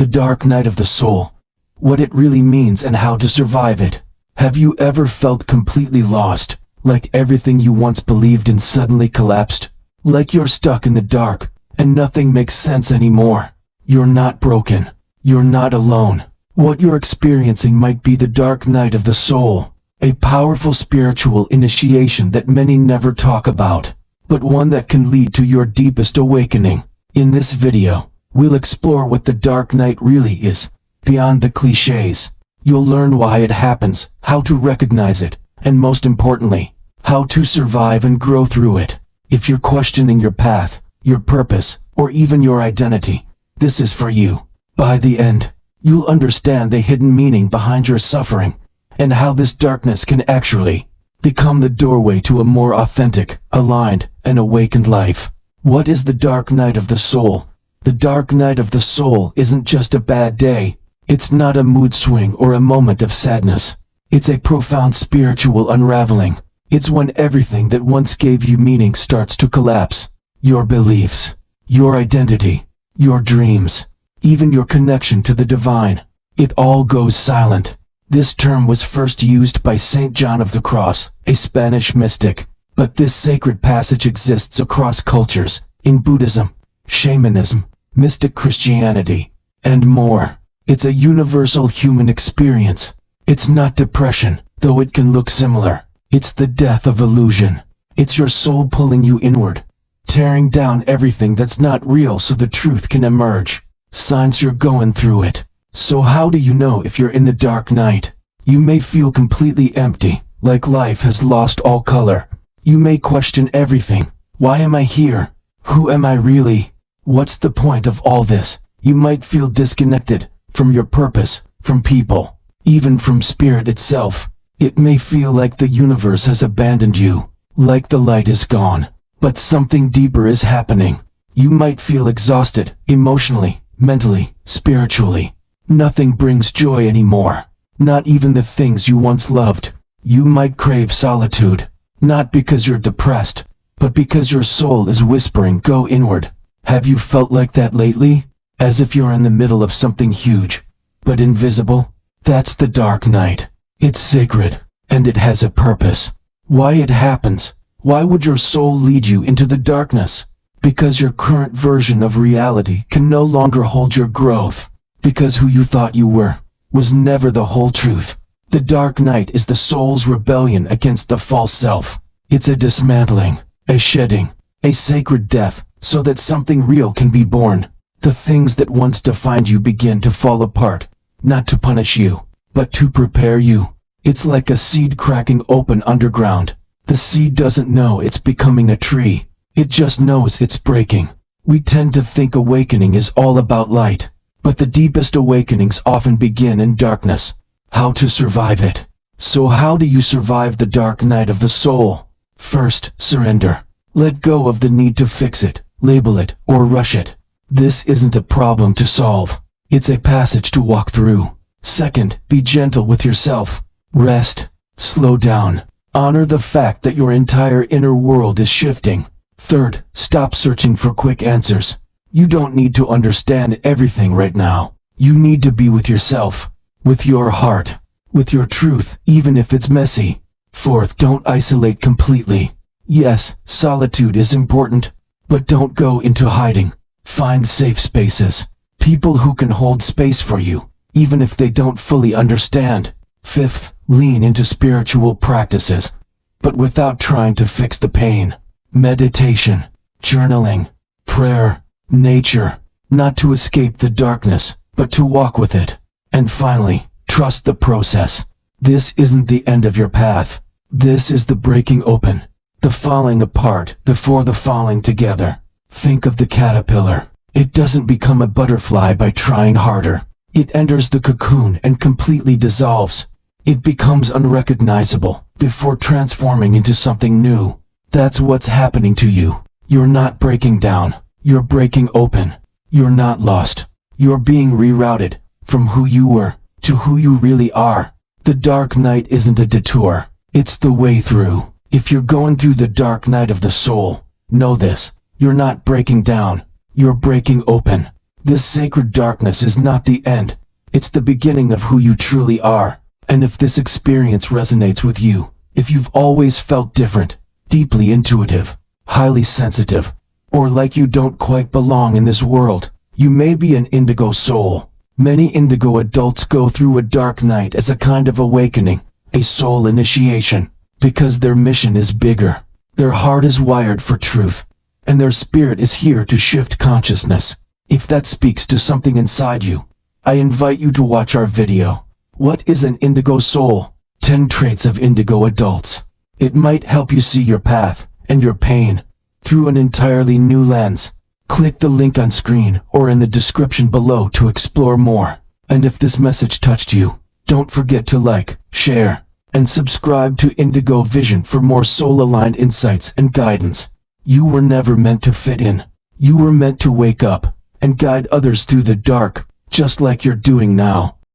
The dark night of the soul. What it really means and how to survive it. Have you ever felt completely lost, like everything you once believed in suddenly collapsed? Like you're stuck in the dark, and nothing makes sense anymore? You're not broken. You're not alone. What you're experiencing might be the dark night of the soul, a powerful spiritual initiation that many never talk about, but one that can lead to your deepest awakening. In this video, we'll explore what the dark night really is, beyond the cliches. You'll learn why it happens, how to recognize it, and most importantly, how to survive and grow through it. If you're questioning your path, your purpose, or even your identity, this is for you. By the end, you'll understand the hidden meaning behind your suffering, and how this darkness can actually become the doorway to a more authentic, aligned, and awakened life. What is the dark night of the soul? The dark night of the soul isn't just a bad day. It's not a mood swing or a moment of sadness. It's a profound spiritual unraveling. It's when everything that once gave you meaning starts to collapse. Your beliefs, your identity, your dreams, even your connection to the divine. It all goes silent. This term was first used by Saint John of the Cross, a Spanish mystic. But this sacred passage exists across cultures, in Buddhism, shamanism, mystic Christianity, and more. It's a universal human experience. It's not depression, though it can look similar. It's the death of illusion. It's your soul pulling you inward, tearing down everything that's not real so the truth can emerge. Signs you're going through it. So how do you know if you're in the dark night? You may feel completely empty, like life has lost all color. You may question everything. Why am I here? Who am I really? What's the point of all this? You might feel disconnected from your purpose, from people, even from spirit itself. It may feel like the universe has abandoned you, like the light is gone. But something deeper is happening. You might feel exhausted, emotionally, mentally, spiritually. Nothing brings joy anymore. Not even the things you once loved. You might crave solitude. Not because you're depressed, but because your soul is whispering, go inward. Have you felt like that lately? As if you're in the middle of something huge, but invisible? That's the dark night. It's sacred, and it has a purpose. Why it happens? Why would your soul lead you into the darkness? Because your current version of reality can no longer hold your growth. Because who you thought you were was never the whole truth. The dark night is the soul's rebellion against the false self. It's a dismantling, a shedding, a sacred death, so that something real can be born. The things that once defined you begin to fall apart, not to punish you, but to prepare you. It's like a seed cracking open underground. The seed doesn't know it's becoming a tree. It just knows it's breaking. We tend to think awakening is all about light, but the deepest awakenings often begin in darkness. How to survive it. So how do you survive the dark night of the soul? First, surrender. Let go of the need to fix it, label it, or rush it. This isn't a problem to solve. It's a passage to walk through. Second, be gentle with yourself. Rest. Slow down. Honor the fact that your entire inner world is shifting. Third, stop searching for quick answers. You don't need to understand everything right now. You need to be with yourself, with your heart, with your truth, even if it's messy. Fourth, don't isolate completely. Yes, solitude is important, but don't go into hiding. Find safe spaces, people who can hold space for you, even if they don't fully understand. Fifth, lean into spiritual practices, but without trying to fix the pain. Meditation, journaling, prayer, nature, not to escape the darkness, but to walk with it. And finally, trust the process. This isn't the end of your path. This is the breaking open, the falling apart before the falling together. Think of the caterpillar. It doesn't become a butterfly by trying harder. It enters the cocoon and completely dissolves. It becomes unrecognizable before transforming into something new. That's what's happening to you. You're not breaking down. You're breaking open. You're not lost. You're being rerouted from who you were to who you really are. The dark night isn't a detour. It's the way through. If you're going through the dark night of the soul, know this. You're not breaking down. You're breaking open. This sacred darkness is not the end. It's the beginning of who you truly are. And if this experience resonates with you, if you've always felt different, deeply intuitive, highly sensitive, or like you don't quite belong in this world, you may be an indigo soul. Many indigo adults go through a dark night as a kind of awakening, a soul initiation, because their mission is bigger. Their heart is wired for truth, and their spirit is here to shift consciousness. If that speaks to something inside you, I invite you to watch our video. What is an indigo soul? 10 traits of indigo adults. It might help you see your path and your pain through an entirely new lens. Click the link on screen or in the description below to explore more. And if this message touched you, don't forget to like, share, and subscribe to Indigo Vision for more soul-aligned insights and guidance. You were never meant to fit in. You were meant to wake up and guide others through the dark, just like you're doing now.